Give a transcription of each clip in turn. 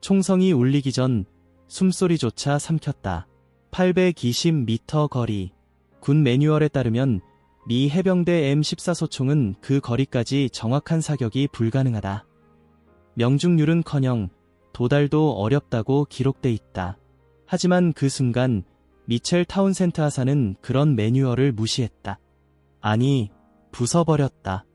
총성이 울리기 전 숨소리조차 삼켰다. 820m 거리. 군 매뉴얼에 따르면 미 해병대 M14소총은 그 거리까지 정확한 사격이 불가능하다. 명중률은커녕 도달도 어렵다고 기록돼 있다. 하지만 그 순간 미첼 타운센트 하사는 그런 매뉴얼을 무시했다. 아니, 부숴버렸다.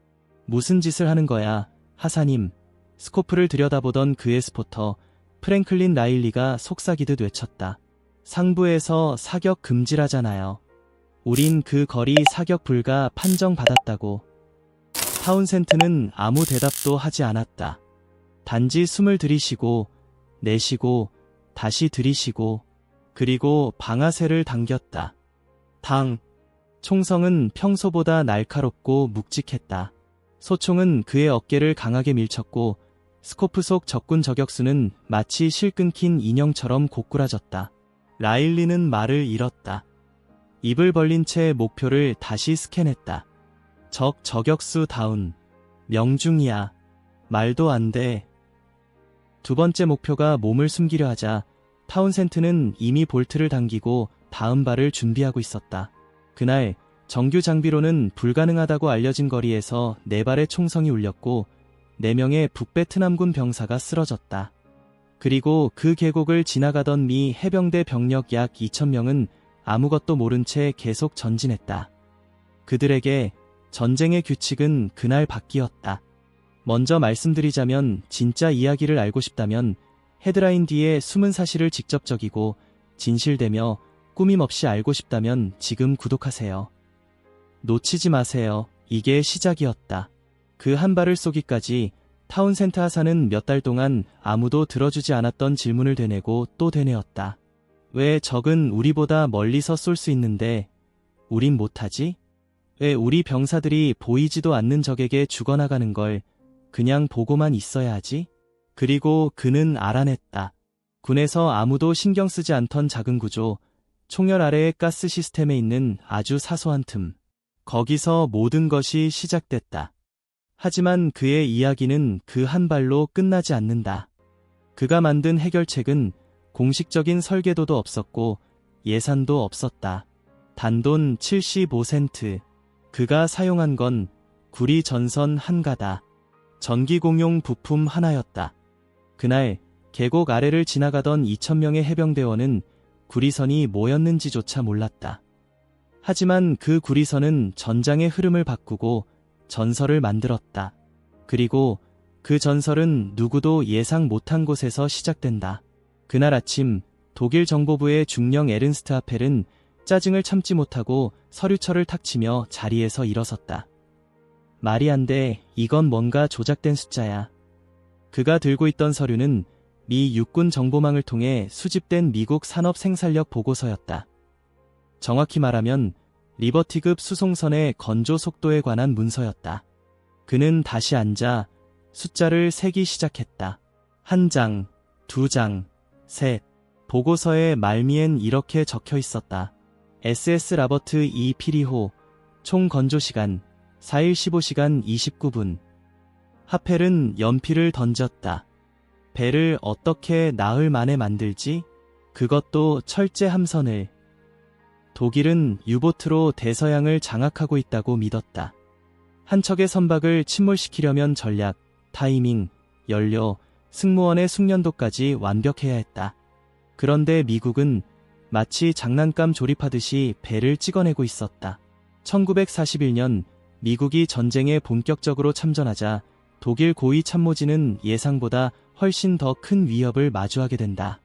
무슨 짓을 하는 거야, 하사님. 스코프를 들여다보던 그의 스포터 프랭클린 라일리가 속삭이듯 외쳤다. 상부에서 사격 금지라잖아요. 우린 그 거리 사격 불가 판정받았다고. 타운센트는 아무 대답도 하지 않았다. 단지 숨을 들이쉬고 내쉬고 다시 들이쉬고 그리고 방아쇠를 당겼다. 당. 총성은 평소보다 날카롭고 묵직했다. 소총은 그의 어깨를 강하게 밀쳤고 스코프 속 적군 저격수는 마치 실 끊긴 인형처럼 고꾸라졌다. 라일리는 말을 잃었다. 입을 벌린 채 목표를 다시 스캔했다. 적 저격수 다운. 명중이야. 말도 안 돼. 두 번째 목표가 몸을 숨기려 하자 타운센트는 이미 볼트를 당기고 다음 발을 준비하고 있었다. 그날 정규 장비로는 불가능하다고 알려진 거리에서 4발의 총성이 울렸고 4명의 북베트남군 병사가 쓰러졌다. 그리고 그 계곡을 지나가던 미 해병대 병력 약 2,000명은 아무것도 모른 채 계속 전진했다. 그들에게 전쟁의 규칙은 그날 바뀌었다. 먼저 말씀드리자면 진짜 이야기를 알고 싶다면 헤드라인 뒤에 숨은 사실을 직접 적이고 진실되며 꾸밈 없이 알고 싶다면 지금 구독하세요. 놓치지 마세요. 이게 시작이었다. 그 한 발을 쏘기까지 타운센트 하사는 몇 달 동안 아무도 들어주지 않았던 질문을 되뇌고 또 되뇌었다. 왜 적은 우리보다 멀리서 쏠 수 있는데 우린 못하지? 왜 우리 병사들이 보이지도 않는 적에게 죽어나가는 걸 그냥 보고만 있어야 하지? 그리고 그는 알아냈다. 군에서 아무도 신경 쓰지 않던 작은 구조, 총열 아래의 가스 시스템에 있는 아주 사소한 틈. 거기서 모든 것이 시작됐다. 하지만 그의 이야기는 그 한 발로 끝나지 않는다. 그가 만든 해결책은 공식적인 설계도도 없었고 예산도 없었다. 단돈 75센트. 그가 사용한 건 구리 전선 한 가다. 전기 공용 부품 하나였다. 그날 계곡 아래를 지나가던 2,000명의 해병대원은 구리선이 뭐였는지조차 몰랐다. 하지만 그 구리선은 전장의 흐름을 바꾸고 전설을 만들었다. 그리고 그 전설은 누구도 예상 못한 곳에서 시작된다. 그날 아침 독일 정보부의 중령 에른스트 하펠은 짜증을 참지 못하고 서류철을 탁 치며 자리에서 일어섰다. 말이 안 돼. 이건 뭔가 조작된 숫자야. 그가 들고 있던 서류는 미 육군 정보망을 통해 수집된 미국 산업 생산력 보고서였다. 정확히 말하면 리버티급 수송선의 건조 속도에 관한 문서였다. 그는 다시 앉아 숫자를 세기 시작했다. 1장, 2장, 3. 보고서의 말미엔 이렇게 적혀 있었다. SS 라버트 E. 피리호, 총 건조시간 4일 15시간 29분. 하펠은 연필을 던졌다. 배를 어떻게 나흘 만에 만들지? 그것도 철제 함선을. 독일은 유보트로 대서양을 장악하고 있다고 믿었다. 한 척의 선박을 침몰시키려면 전략, 타이밍, 연료, 승무원의 숙련도까지 완벽해야 했다. 그런데 미국은 마치 장난감 조립하듯이 배를 찍어내고 있었다. 1941년 미국이 전쟁에 본격적으로 참전하자 독일 고위 참모진은 예상보다 훨씬 더 큰 위협을 마주하게 된다.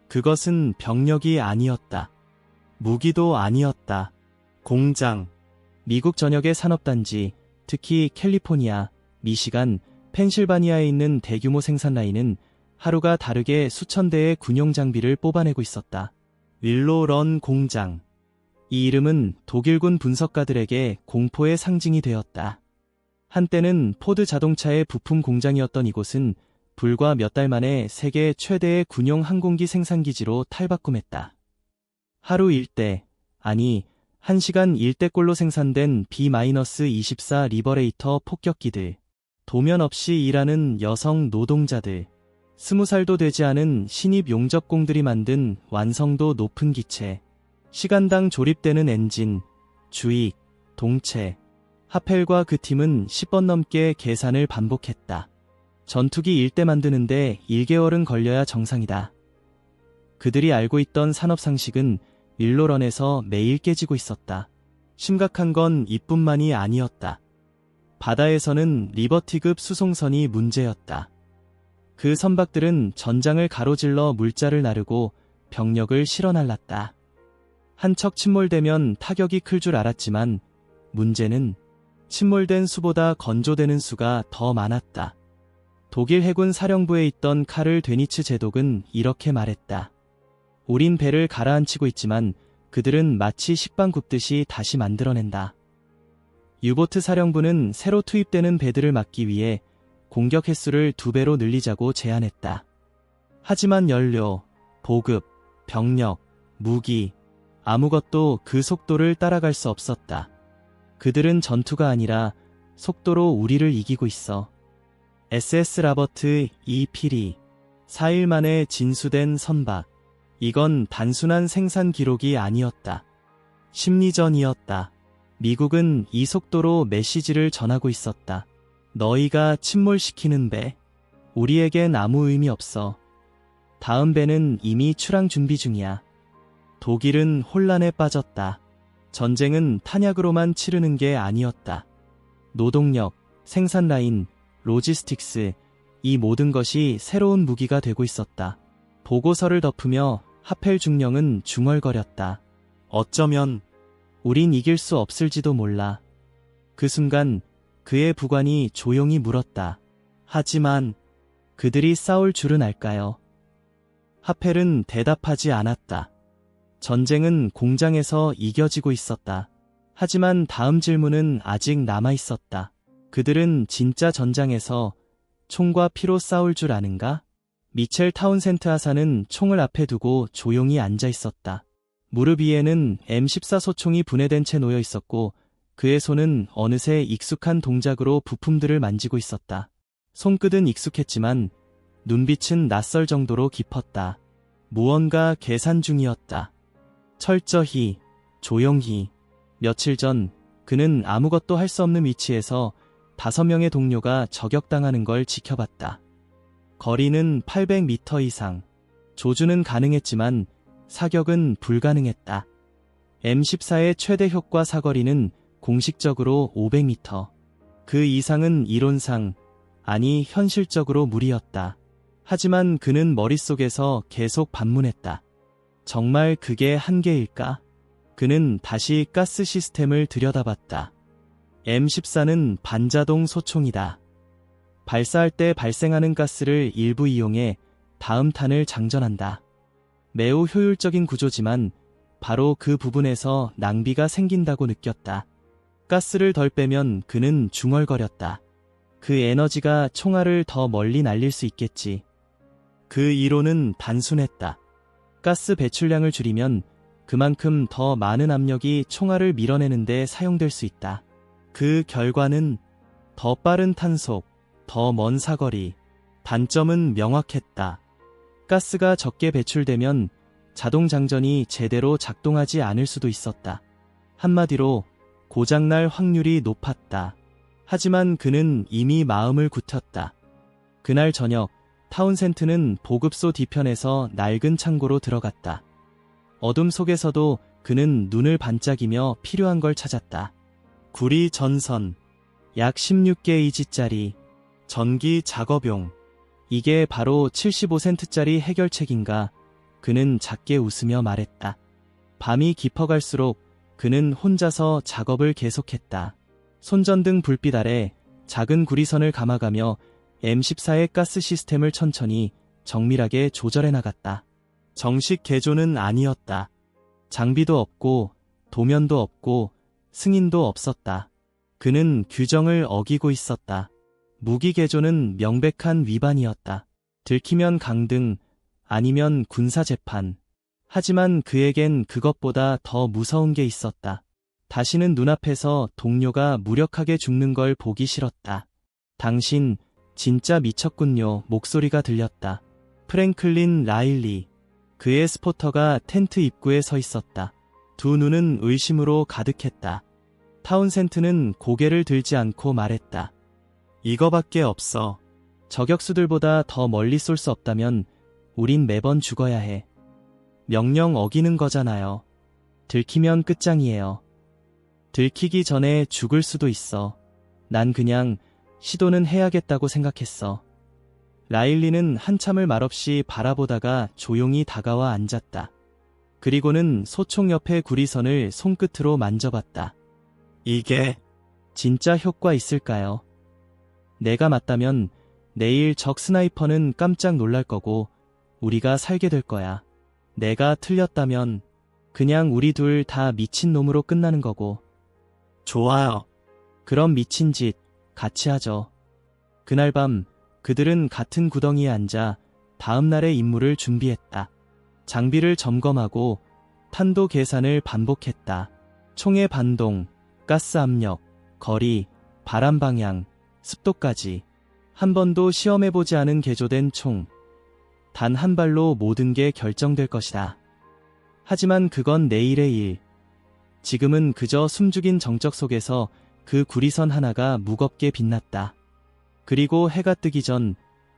그것은 병력이 아니었다. 무기도 아니었다. 공장. 미국 전역의 산업단지, 특히 캘리포니아, 미시간, 펜실바니아에 있는 대규모 생산 라인은 하루가 다르게 수천 대의 군용 장비를 뽑아내고 있었다. 윌로런 공장. 이 이름은 독일군 분석가들에게 공포의 상징이 되었다. 한때는 포드 자동차의 부품 공장이었던 이곳은 불과 몇 달 만에 세계 최대의 군용 항공기 생산기지로 탈바꿈했다. 하루 일대, 아니 1시간 일대꼴로 생산된 B-24 리버레이터 폭격기들, 도면 없이 일하는 여성 노동자들, 20살도 되지 않은 신입 용접공들이 만든 완성도 높은 기체, 시간당 조립되는 엔진, 주익, 동체. 하펠과 그 팀은 10번 넘게 계산을 반복했다. 전투기 1대 만드는데 1개월은 걸려야 정상이다. 그들이 알고 있던 산업 상식은 밀로런에서 매일 깨지고 있었다. 심각한 건 이뿐만이 아니었다. 바다에서는 리버티급 수송선이 문제였다. 그 선박들은 전장을 가로질러 물자를 나르고 병력을 실어날랐다. 한 척 침몰되면 타격이 클 줄 알았지만 문제는 침몰된 수보다 건조되는 수가 더 많았다. 독일 해군 사령부에 있던 카를 데니츠 제독은 이렇게 말했다. 우린 배를 가라앉히고 있지만 그들은 마치 식빵 굽듯이 다시 만들어낸다. 유보트 사령부는 새로 투입되는 배들을 막기 위해 공격 횟수를 2배로 늘리자고 제안했다. 하지만 연료, 보급, 병력, 무기, 아무것도 그 속도를 따라갈 수 없었다. 그들은 전투가 아니라 속도로 우리를 이기고 있어. SS 라버트 E. 필이 4일 만에 진수된 선박. 이건 단순한 생산 기록이 아니었다. 심리전이었다. 미국은 이 속도로 메시지를 전하고 있었다. 너희가 침몰시키는 배, 우리에겐 아무 의미 없어. 다음 배는 이미 출항 준비 중이야. 독일은 혼란에 빠졌다. 전쟁은 탄약으로만 치르는 게 아니었다. 노동력, 생산 라인, 로지스틱스, 이 모든 것이 새로운 무기가 되고 있었다. 보고서를 덮으며 하펠 중령은 중얼거렸다. 어쩌면 우린 이길 수 없을지도 몰라. 그 순간 그의 부관이 조용히 물었다. 하지만 그들이 싸울 줄은 알까요? 하펠은 대답하지 않았다. 전쟁은 공장에서 이겨지고 있었다. 하지만 다음 질문은 아직 남아 있었다. 그들은 진짜 전장에서 총과 피로 싸울 줄 아는가? 미첼 타운센트 하사는 총을 앞에 두고 조용히 앉아 있었다. 무릎 위에는 M14 소총이 분해된 채 놓여 있었고 그의 손은 어느새 익숙한 동작으로 부품들을 만지고 있었다. 손끝은 익숙했지만 눈빛은 낯설 정도로 깊었다. 무언가 계산 중이었다. 철저히, 조용히. 며칠 전 그는 아무것도 할 수 없는 위치에서 5명의 동료가 저격당하는 걸 지켜봤다. 거리는 800m 이상. 조준은 가능했지만 사격은 불가능했다. M14의 최대 효과 사거리는 공식적으로 500m. 그 이상은 이론상, 아니 현실적으로 무리였다. 하지만 그는 머릿속에서 계속 반문했다. 정말 그게 한계일까? 그는 다시 가스 시스템을 들여다봤다. M14는 반자동 소총이다. 발사할 때 발생하는 가스를 일부 이용해 다음 탄을 장전한다. 매우 효율적인 구조지만 바로 그 부분에서 낭비가 생긴다고 느꼈다. 가스를 덜 빼면 그는 중얼거렸다. 그 에너지가 총알을 더 멀리 날릴 수 있겠지. 그 이론은 단순했다. 가스 배출량을 줄이면 그만큼 더 많은 압력이 총알을 밀어내는 데 사용될 수 있다. 그 결과는 더 빠른 탄속, 더 먼 사거리. 단점은 명확했다. 가스가 적게 배출되면 자동 장전이 제대로 작동하지 않을 수도 있었다. 한마디로 고장날 확률이 높았다. 하지만 그는 이미 마음을 굳혔다. 그날 저녁 타운센트는 보급소 뒤편에서 낡은 창고로 들어갔다. 어둠 속에서도 그는 눈을 반짝이며 필요한 걸 찾았다. 구리 전선, 약 16게이지짜리 전기 작업용. 이게 바로 75센트짜리 해결책인가? 그는 작게 웃으며 말했다. 밤이 깊어갈수록 그는 혼자서 작업을 계속했다. 손전등 불빛 아래 작은 구리선을 감아가며 M14의 가스 시스템을 천천히 정밀하게 조절해 나갔다. 정식 개조는 아니었다. 장비도 없고 도면도 없고 승인도 없었다. 그는 규정을 어기고 있었다. 무기 개조는 명백한 위반이었다. 들키면 강등, 아니면 군사재판. 하지만 그에겐 그것보다 더 무서운 게 있었다. 다시는 눈앞에서 동료가 무력하게 죽는 걸 보기 싫었다. 당신 진짜 미쳤군요. 목소리가 들렸다. 프랭클린 라일리. 그의 스포터가 텐트 입구에 서 있었다. 두 눈은 의심으로 가득했다. 타운센트는 고개를 들지 않고 말했다. 이거밖에 없어. 저격수들보다 더 멀리 쏠 수 없다면 우린 매번 죽어야 해. 명령 어기는 거잖아요. 들키면 끝장이에요. 들키기 전에 죽을 수도 있어. 난 그냥 시도는 해야겠다고 생각했어. 라일리는 한참을 말없이 바라보다가 조용히 다가와 앉았다. 그리고는 소총 옆의 구리선을 손끝으로 만져봤다. 이게 진짜 효과 있을까요? 내가 맞다면 내일 적 스나이퍼는 깜짝 놀랄 거고 우리가 살게 될 거야. 내가 틀렸다면 그냥 우리 둘 다 미친 놈으로 끝나는 거고. 좋아요. 그럼 미친 짓 같이 하죠. 그날 밤 그들은 같은 구덩이에 앉아 다음 날의 임무를 준비했다. 장비를 점검하고 탄도 계산을 반복했다. 총의 반동, 가스 압력, 거리, 바람 방향, 습도까지. 한 번도 시험해보지 않은 개조된 총. 단 한 발로 모든 게 결정될 것이다. 하지만 그건 내일의 일. 지금은 그저 숨죽인 정적 속에서 그 구리선 하나가 무겁게 빛났다. 그리고 해가 뜨기 전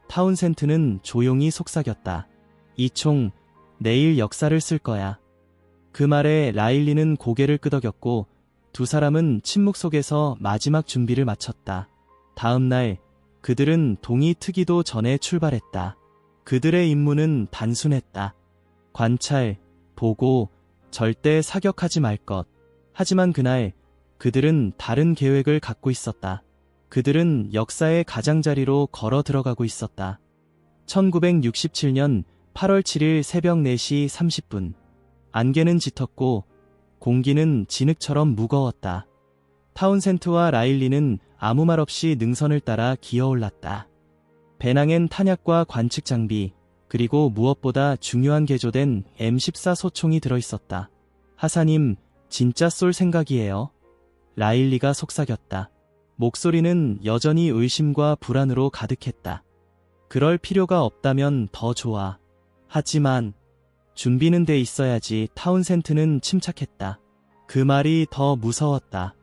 타운센트는 조용히 속삭였다. 이 총 내일 역사를 쓸 거야. 그 말에 라일리는 고개를 끄덕였고 두 사람은 침묵 속에서 마지막 준비를 마쳤다. 다음 날 그들은 동이 트기도 전에 출발했다. 그들의 임무는 단순했다. 관찰, 보고, 절대 사격하지 말 것. 하지만 그날 그들은 다른 계획을 갖고 있었다. 그들은 역사의 가장자리로 걸어 들어가고 있었다. 1967년 8월 7일 새벽 4시 30분. 안개는 짙었고 공기는 진흙처럼 무거웠다. 타운센트와 라일리는 아무 말 없이 능선을 따라 기어올랐다. 배낭엔 탄약과 관측 장비, 그리고 무엇보다 중요한 개조된 M14 소총이 들어있었다. 하사님, 진짜 쏠 생각이에요? 라일리가 속삭였다. 목소리는 여전히 의심과 불안으로 가득했다. 그럴 필요가 없다면 더 좋아. 하지만 준비는 돼 있어야지. 타운센트는 침착했다. 그 말이 더 무서웠다.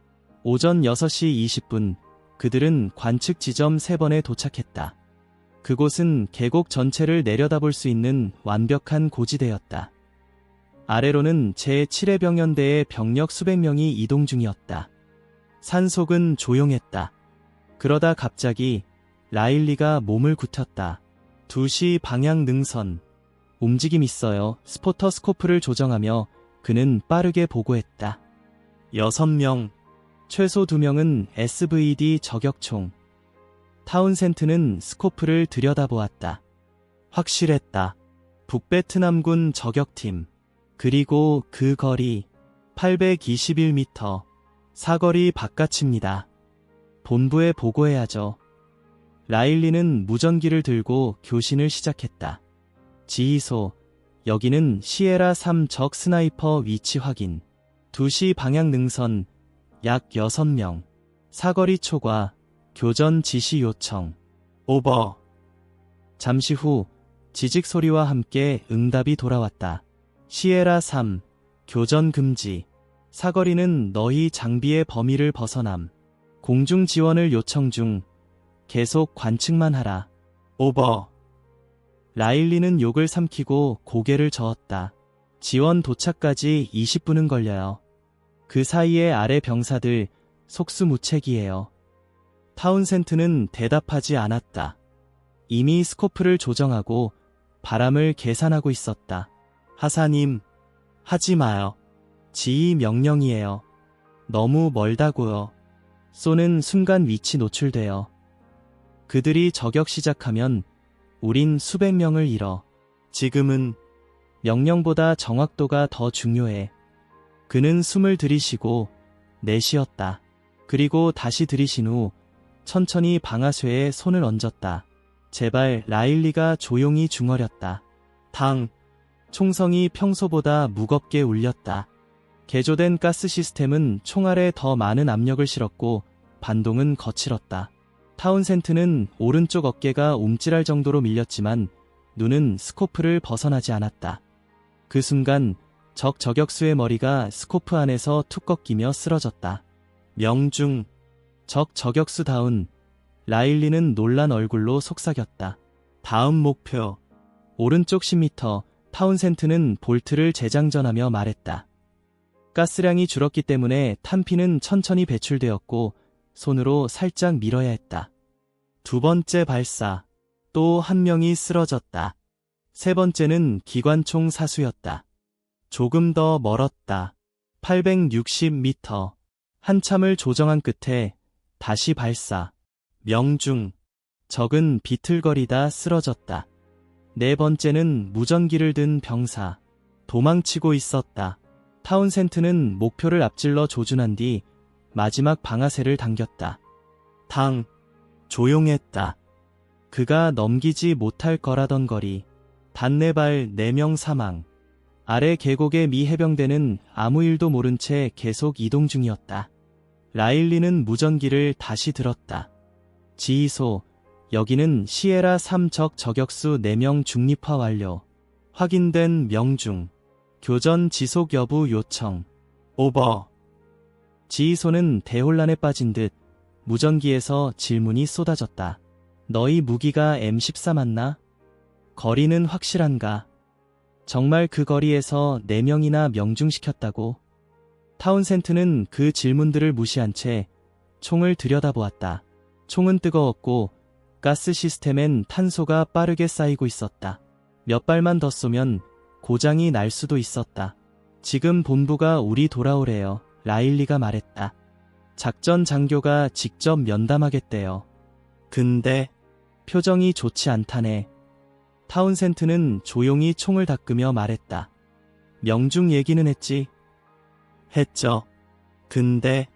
오전 6시 20분 그들은 관측 지점 3번에 도착했다. 그곳은 계곡 전체를 내려다볼 수 있는 완벽한 고지대였다. 아래로는 제7해병연대의 병력 수백 명이 이동 중이었다. 산속은 조용했다. 그러다 갑자기 라일리가 몸을 굳혔다. 2시 방향 능선. 움직임 있어요. 스포터 스코프를 조정하며 그는 빠르게 보고했다. 6명. 최소 2명은 SVD 저격총. 타운센트는 스코프를 들여다보았다. 확실했다. 북베트남군 저격팀. 그리고 그 거리 821m. 사거리 바깥입니다. 본부에 보고해야죠. 라일리는 무전기를 들고 교신을 시작했다. 지휘소, 여기는 시에라 3 적 스나이퍼 위치 확인. 2시 방향 능선, 약 6명. 사거리 초과, 교전 지시 요청. 오버. 잠시 후 지직 소리와 함께 응답이 돌아왔다. 시에라 3, 교전 금지. 사거리는 너희 장비의 범위를 벗어남. 공중 지원을 요청 중. 계속 관측만 하라. 오버. 라일리는 욕을 삼키고 고개를 저었다. 지원 도착까지 20분은 걸려요. 그 사이에 아래 병사들 속수무책이에요. 타운센트는 대답하지 않았다. 이미 스코프를 조정하고 바람을 계산하고 있었다. 하사님, 하지 마요. 지휘 명령이에요. 너무 멀다고요. 쏘는 순간 위치 노출돼요. 그들이 저격 시작하면 우린 수백 명을 잃어. 지금은 명령보다 정확도가 더 중요해. 그는 숨을 들이쉬고 내쉬었다. 그리고 다시 들이쉰 후 천천히 방아쇠에 손을 얹었다. 제발. 라일리가 조용히 중얼였다. 당. 총성이 평소보다 무겁게 울렸다. 개조된 가스 시스템은 총알에 더 많은 압력을 실었고 반동은 거칠었다. 타운센트는 오른쪽 어깨가 움찔할 정도로 밀렸지만 눈은 스코프를 벗어나지 않았다. 그 순간 적 저격수의 머리가 스코프 안에서 툭 꺾이며 쓰러졌다. 명중. 적 저격수다운. 라일리는 놀란 얼굴로 속삭였다. 다음 목표. 오른쪽 10m. 타운센트는 볼트를 재장전하며 말했다. 가스량이 줄었기 때문에 탄피는 천천히 배출되었고 손으로 살짝 밀어야 했다. 두 번째 발사. 또 한 명이 쓰러졌다. 세 번째는 기관총 사수였다. 조금 더 멀었다. 860m. 한참을 조정한 끝에 다시 발사. 명중. 적은 비틀거리다 쓰러졌다. 네 번째는 무전기를 든 병사. 도망치고 있었다. 타운센트는 목표를 앞질러 조준한 뒤 마지막 방아쇠를 당겼다. 당. 조용했다. 그가 넘기지 못할 거라던 거리. 단네발 4명 사망. 아래 계곡의 미 해병대는 아무 일도 모른 채 계속 이동 중이었다. 라일리는 무전기를 다시 들었다. 지휘소, 여기는 시에라 3 적 저격수 4명 중립화 완료. 확인된 명중. 교전 지속 여부 요청. 오버. 지휘소는 대혼란에 빠진 듯 무전기에서 질문이 쏟아졌다. 너희 무기가 M14 맞나? 거리는 확실한가? 정말 그 거리에서 4명이나 명중시켰다고? 타운센트는 그 질문들을 무시한 채 총을 들여다보았다. 총은 뜨거웠고 가스 시스템엔 탄소가 빠르게 쌓이고 있었다. 몇 발만 더 쏘면 고장이 날 수도 있었다. 지금 본부가 우리 돌아오래요. 라일리가 말했다. 작전 장교가 직접 면담하겠대요. 근데 표정이 좋지 않다네. 타운센트는 조용히 총을 닦으며 말했다. 명중 얘기는 했지? 했죠. 근데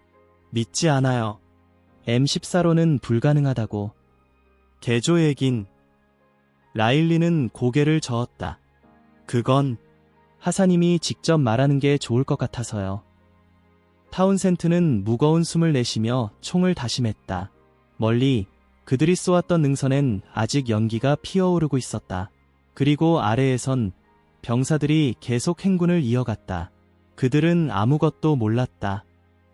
믿지 않아요. M14로는 불가능하다고. 개조 얘긴. 라일리는 고개를 저었다. 그건 하사님이 직접 말하는 게 좋을 것 같아서요. 타운센트는 무거운 숨을 내쉬며 총을 다시 맸다. 멀리 그들이 쏘았던 능선엔 아직 연기가 피어오르고 있었다. 그리고 아래에선 병사들이 계속 행군을 이어갔다. 그들은 아무것도 몰랐다.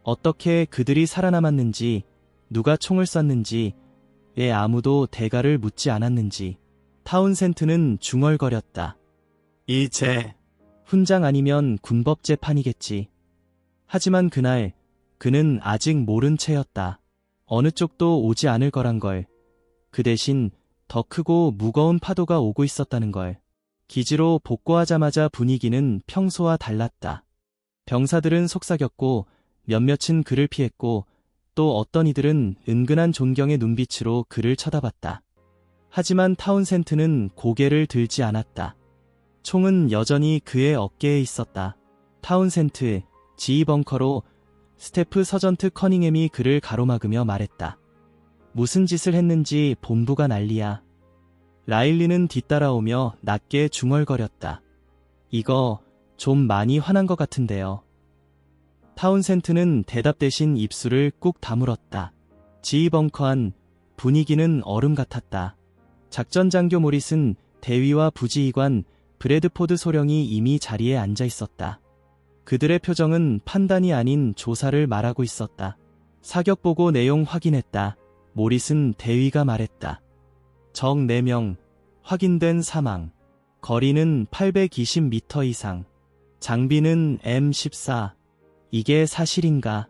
어떻게 그들이 살아남았는지, 누가 총을 쐈는지, 왜 아무도 대가를 묻지 않았는지. 타운센트는 중얼거렸다. 이제 훈장 아니면 군법 재판이겠지. 하지만 그날 그는 아직 모른 채였다. 어느 쪽도 오지 않을 거란 걸. 그 대신 더 크고 무거운 파도가 오고 있었다는 걸. 기지로 복구하자마자 분위기는 평소와 달랐다. 병사들은 속삭였고 몇몇은 그를 피했고 또 어떤 이들은 은근한 존경의 눈빛으로 그를 쳐다봤다. 하지만 타운센트는 고개를 들지 않았다. 총은 여전히 그의 어깨에 있었다. 타운센트, 지휘 벙커로 스태프 서전트 커닝햄이 그를 가로막으며 말했다. 무슨 짓을 했는지 본부가 난리야. 라일리는 뒤따라오며 낮게 중얼거렸다. 이거 좀 많이 화난 것 같은데요. 타운센트는 대답 대신 입술을 꾹 다물었다. 지휘 벙커 안 분위기는 얼음 같았다. 작전 장교 모릿은 대위와 부지휘관 브래드포드 소령이 이미 자리에 앉아 있었다. 그들의 표정은 판단이 아닌 조사를 말하고 있었다. 사격 보고 내용 확인했다. 모릿은 대위가 말했다. 적 4명, 확인된 사망. 거리는 820m 이상. 장비는 M14. 이게 사실인가?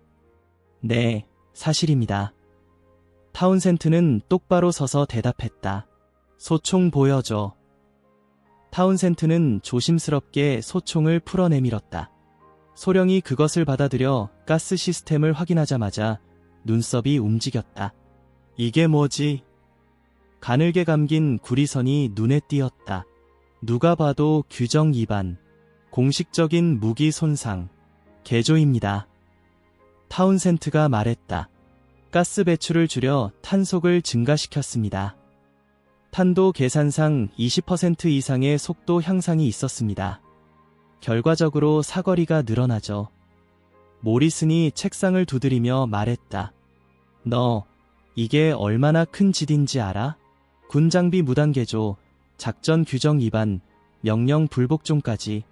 네, 사실입니다. 타운센트는 똑바로 서서 대답했다. 소총 보여줘. 타운센트는 조심스럽게 소총을 풀어내밀었다. 소령이 그것을 받아들여 가스 시스템을 확인하자마자 눈썹이 움직였다. 이게 뭐지? 가늘게 감긴 구리선이 눈에 띄었다. 누가 봐도 규정 위반. 공식적인 무기 손상. 개조입니다. 타운센트가 말했다. 가스 배출을 줄여 탄속을 증가시켰습니다. 탄도 계산상 20% 이상의 속도 향상이 있었습니다. 결과적으로 사거리가 늘어나죠. 모리슨이 책상을 두드리며 말했다. 너 이게 얼마나 큰 짓인지 알아? 군장비 무단 개조, 작전 규정 위반, 명령 불복종까지.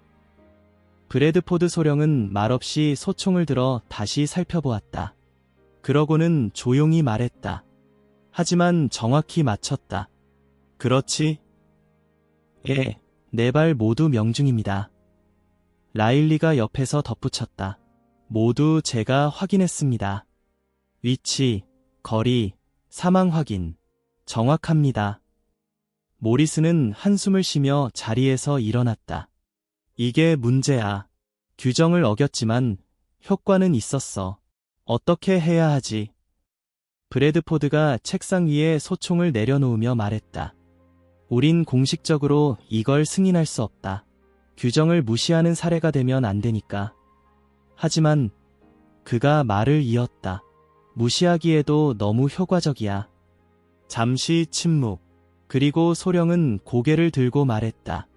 브래드포드 소령은 말없이 소총을 들어 다시 살펴보았다. 그러고는 조용히 말했다. 하지만 정확히 맞췄다. 그렇지? 예, 네 발 모두 명중입니다. 라일리가 옆에서 덧붙였다. 모두 제가 확인했습니다. 위치, 거리, 사망 확인. 정확합니다. 모리스는 한숨을 쉬며 자리에서 일어났다. 이게 문제야. 규정을 어겼지만 효과는 있었어. 어떻게 해야 하지? 브래드포드가 책상 위에 소총을 내려놓으며 말했다. 우린 공식적으로 이걸 승인할 수 없다. 규정을 무시하는 사례가 되면 안 되니까. 하지만 그가 말을 이었다. 무시하기에도 너무 효과적이야. 잠시 침묵. 그리고 소령은 고개를 들고 말했다.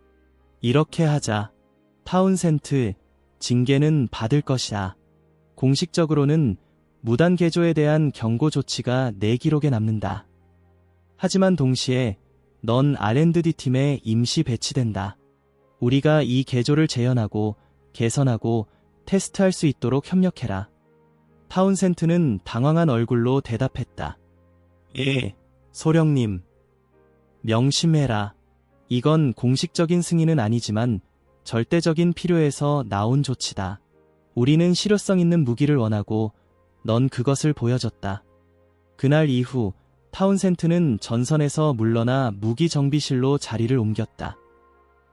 이렇게 하자. 타운센트, 징계는 받을 것이야. 공식적으로는 무단 개조에 대한 경고 조치가 내 기록에 남는다. 하지만 동시에 넌 R&D 팀에 임시 배치된다. 우리가 이 개조를 재현하고 개선하고 테스트할 수 있도록 협력해라. 타운센트는 당황한 얼굴로 대답했다. 예, 소령님. 명심해라. 이건 공식적인 승인은 아니지만 절대적인 필요에서 나온 조치다. 우리는 실효성 있는 무기를 원하고 넌 그것을 보여줬다. 그날 이후 타운센트는 전선에서 물러나 무기 정비실로 자리를 옮겼다.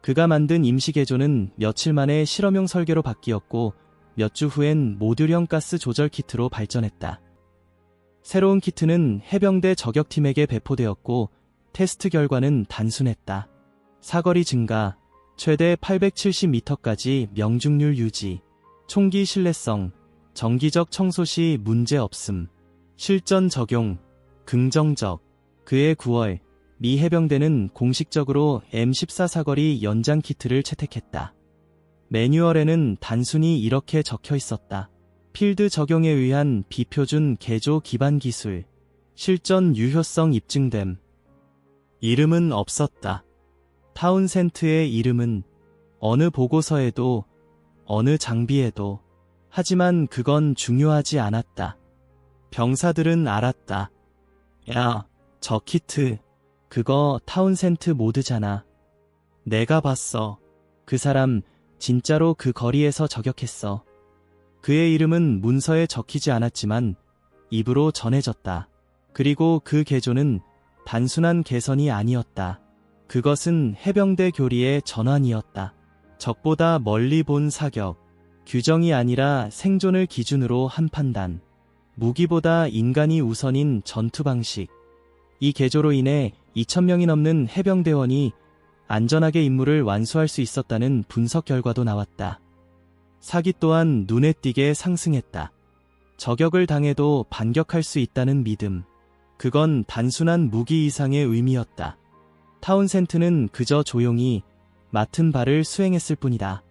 그가 만든 임시 개조는 며칠 만에 실험용 설계로 바뀌었고 몇 주 후엔 모듈형 가스 조절 키트로 발전했다. 새로운 키트는 해병대 저격팀에게 배포되었고 테스트 결과는 단순했다. 사거리 증가, 최대 870m까지 명중률 유지, 총기 신뢰성, 정기적 청소 시 문제 없음, 실전 적용, 긍정적. 그해 9월, 미 해병대는 공식적으로 M14 사거리 연장 키트를 채택했다. 매뉴얼에는 단순히 이렇게 적혀 있었다. 필드 적용에 의한 비표준 개조 기반 기술, 실전 유효성 입증됨. 이름은 없었다. 타운센트의 이름은 어느 보고서에도, 어느 장비에도. 하지만 그건 중요하지 않았다. 병사들은 알았다. 야, 저 키트, 그거 타운센트 모드잖아. 내가 봤어. 그 사람 진짜로 그 거리에서 저격했어. 그의 이름은 문서에 적히지 않았지만 입으로 전해졌다. 그리고 그 개조는 단순한 개선이 아니었다. 그것은 해병대 교리의 전환이었다. 적보다 멀리 본 사격, 규정이 아니라 생존을 기준으로 한 판단, 무기보다 인간이 우선인 전투 방식. 이 개조로 인해 2,000명이 넘는 해병대원이 안전하게 임무를 완수할 수 있었다는 분석 결과도 나왔다. 사기 또한 눈에 띄게 상승했다. 저격을 당해도 반격할 수 있다는 믿음. 그건 단순한 무기 이상의 의미였다. 타운센트는 그저 조용히 맡은 바를 수행했을 뿐이다.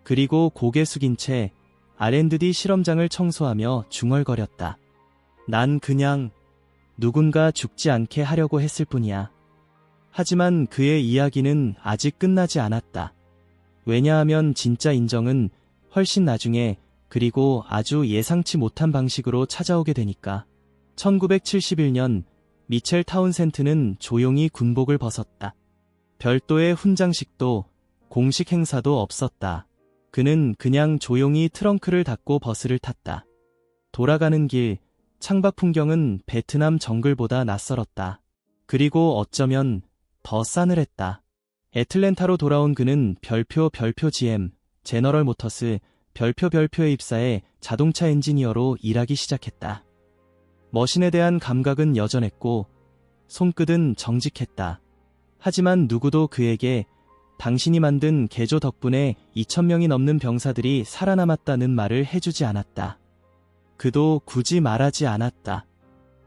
그리고 고개 숙인 채 R&D 실험장을 청소하며 중얼거렸다. 난 그냥 누군가 죽지 않게 하려고 했을 뿐이야. 하지만 그의 이야기는 아직 끝나지 않았다. 왜냐하면 진짜 인정은 훨씬 나중에, 그리고 아주 예상치 못한 방식으로 찾아오게 되니까. 1971년 미첼 타운센트는 조용히 군복을 벗었다. 별도의 훈장식도 공식 행사도 없었다. 그는 그냥 조용히 트렁크를 닫고 버스를 탔다. 돌아가는 길, 창밖 풍경은 베트남 정글보다 낯설었다. 그리고 어쩌면 더 싸늘했다. 애틀랜타로 돌아온 그는 별표 GM, 제너럴 모터스, 별표에 입사해 자동차 엔지니어로 일하기 시작했다. 머신에 대한 감각은 여전했고 손끝은 정직했다. 하지만 누구도 그에게 당신이 만든 개조 덕분에 2,000명이 넘는 병사들이 살아남았다는 말을 해주지 않았다. 그도 굳이 말하지 않았다.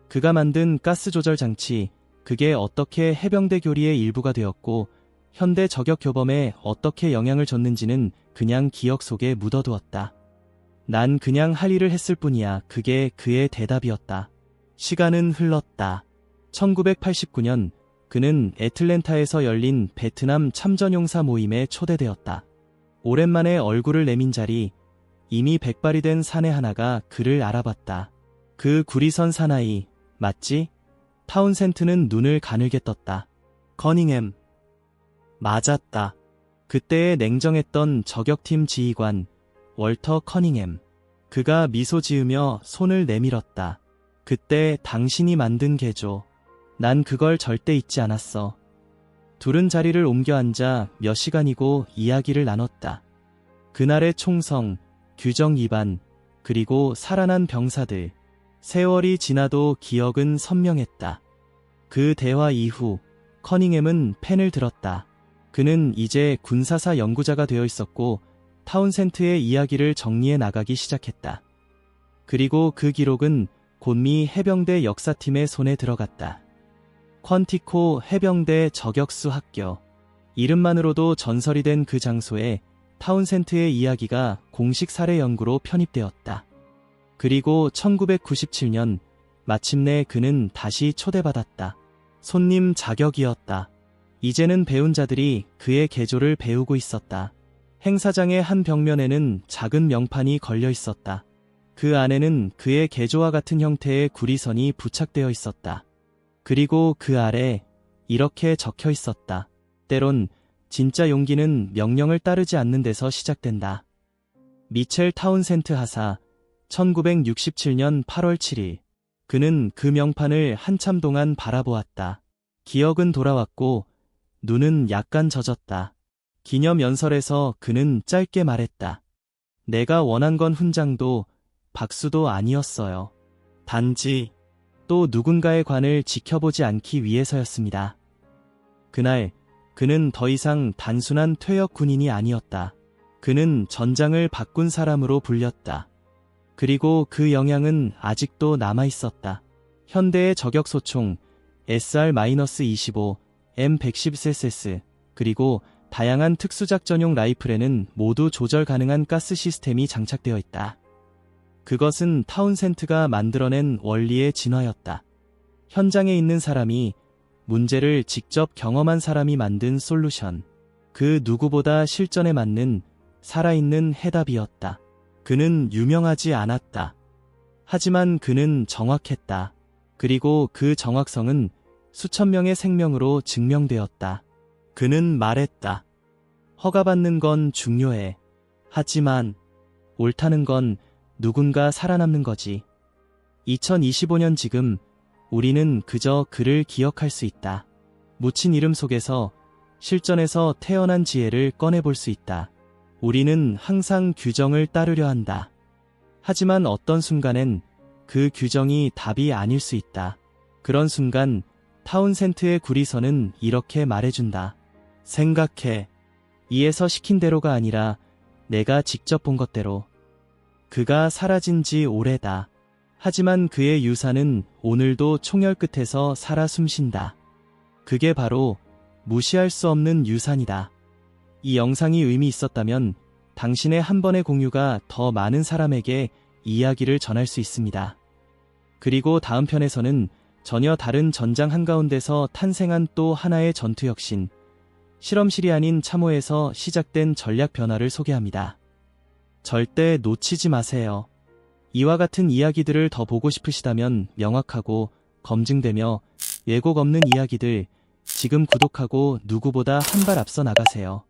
그가 만든 가스 조절 장치, 그게 어떻게 해병대 교리의 일부가 되었고 현대 저격 교범에 어떻게 영향을 줬는지는 그냥 기억 속에 묻어두었다. 난 그냥 할 일을 했을 뿐이야. 그게 그의 대답이었다. 시간은 흘렀다. 1989년 그는 애틀랜타에서 열린 베트남 참전용사 모임에 초대되었다. 오랜만에 얼굴을 내민 자리, 이미 백발이 된 사내 하나가 그를 알아봤다. 그 구리선 사나이, 맞지? 타운센트는 눈을 가늘게 떴다. 커닝햄. 맞았다. 그때의 냉정했던 저격팀 지휘관, 월터 커닝햄. 그가 미소 지으며 손을 내밀었다. 그때 당신이 만든 개조. 난 그걸 절대 잊지 않았어. 둘은 자리를 옮겨 앉아 몇 시간이고 이야기를 나눴다. 그날의 총성, 규정 위반, 그리고 살아난 병사들. 세월이 지나도 기억은 선명했다. 그 대화 이후 커닝햄은 펜을 들었다. 그는 이제 군사사 연구자가 되어 있었고 타운센트의 이야기를 정리해 나가기 시작했다. 그리고 그 기록은 곧미 해병대 역사팀의 손에 들어갔다. 퀀티코 해병대 저격수 학교. 이름만으로도 전설이 된 그 장소에 타운센트의 이야기가 공식 사례 연구로 편입되었다. 그리고 1997년 마침내 그는 다시 초대받았다. 손님 자격이었다. 이제는 배운 자들이 그의 개조를 배우고 있었다. 행사장의 한 벽면에는 작은 명판이 걸려 있었다. 그 안에는 그의 개조와 같은 형태의 구리선이 부착되어 있었다. 그리고 그 아래 이렇게 적혀 있었다. 때론 진짜 용기는 명령을 따르지 않는 데서 시작된다. 미첼 타운센트 하사, 1967년 8월 7일. 그는 그 명판을 한참 동안 바라보았다. 기억은 돌아왔고 눈은 약간 젖었다. 기념 연설에서 그는 짧게 말했다. 내가 원한 건 훈장도 박수도 아니었어요. 단지 또 누군가의 관을 지켜보지 않기 위해서였습니다. 그날 그는 더 이상 단순한 퇴역 군인이 아니었다. 그는 전장을 바꾼 사람으로 불렸다. 그리고 그 영향은 아직도 남아있었다. 현대의 저격소총 SR-25, M111SS, 그리고 다양한 특수작전용 라이플에는 모두 조절 가능한 가스 시스템이 장착되어 있다. 그것은 타운센트가 만들어낸 원리의 진화였다. 현장에 있는 사람이, 문제를 직접 경험한 사람이 만든 솔루션. 그 누구보다 실전에 맞는 살아있는 해답이었다. 그는 유명하지 않았다. 하지만 그는 정확했다. 그리고 그 정확성은 수천 명의 생명으로 증명되었다. 그는 말했다. 허가받는 건 중요해. 하지만 옳다는 건 누군가 살아남는 거지. 2025년 지금 우리는 그저 그를 기억할 수 있다. 묻힌 이름 속에서 실전에서 태어난 지혜를 꺼내볼 수 있다. 우리는 항상 규정을 따르려 한다. 하지만 어떤 순간엔 그 규정이 답이 아닐 수 있다. 그런 순간 타운센트의 구리선은 이렇게 말해준다. 생각해. 이에서 시킨 대로가 아니라 내가 직접 본 것대로. 그가 사라진 지 오래다. 하지만 그의 유산은 오늘도 총열 끝에서 살아 숨쉰다. 그게 바로 무시할 수 없는 유산이다. 이 영상이 의미 있었다면 당신의 한 번의 공유가 더 많은 사람에게 이야기를 전할 수 있습니다. 그리고 다음 편에서는 전혀 다른 전장 한가운데서 탄생한 또 하나의 전투 혁신, 실험실이 아닌 참호에서 시작된 전략 변화를 소개합니다. 절대 놓치지 마세요. 이와 같은 이야기들을 더 보고 싶으시다면 명확하고 검증되며 왜곡 없는 이야기들, 지금 구독하고 누구보다 한 발 앞서 나가세요.